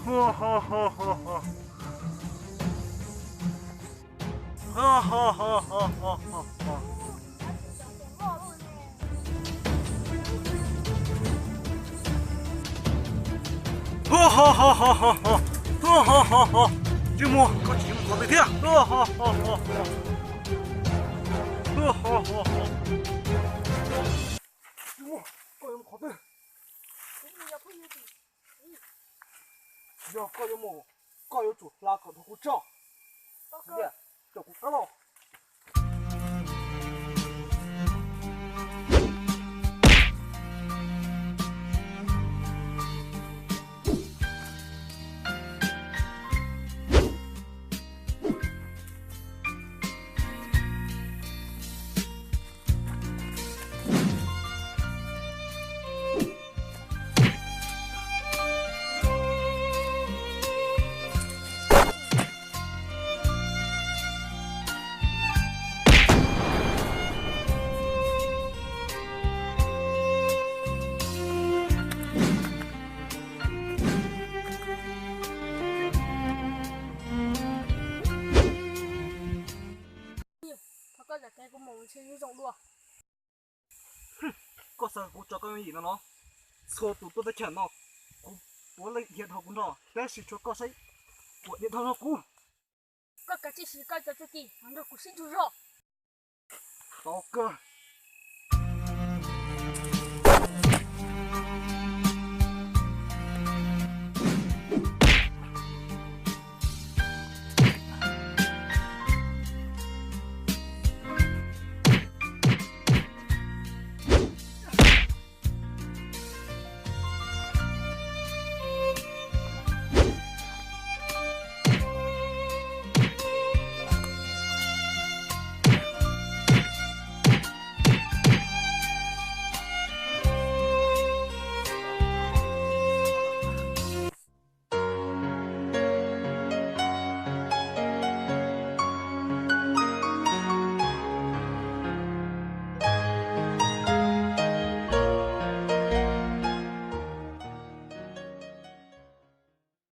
哈哈哈哈哈！哈哈哈哈哈哈！哈哈哈哈哈哈！哈哈哈哈！舅母，搞节目搞半天，哈哈哈哈哈！哈哈哈哈！舅母，搞节目搞半天。要搞节目，搞有主，拉口头鼓掌。兄弟，这鼓打了。cái của mình chơi rộng đùa. Có sao cũng cho cái gì nó số tụi tôi đã chèn nó bố lấy điện thoại cũng đó để xịt cho có say của điện thoại nó cũ Các cái chi phí các cái gì hắn được của sinh chủ rồi. tao cơ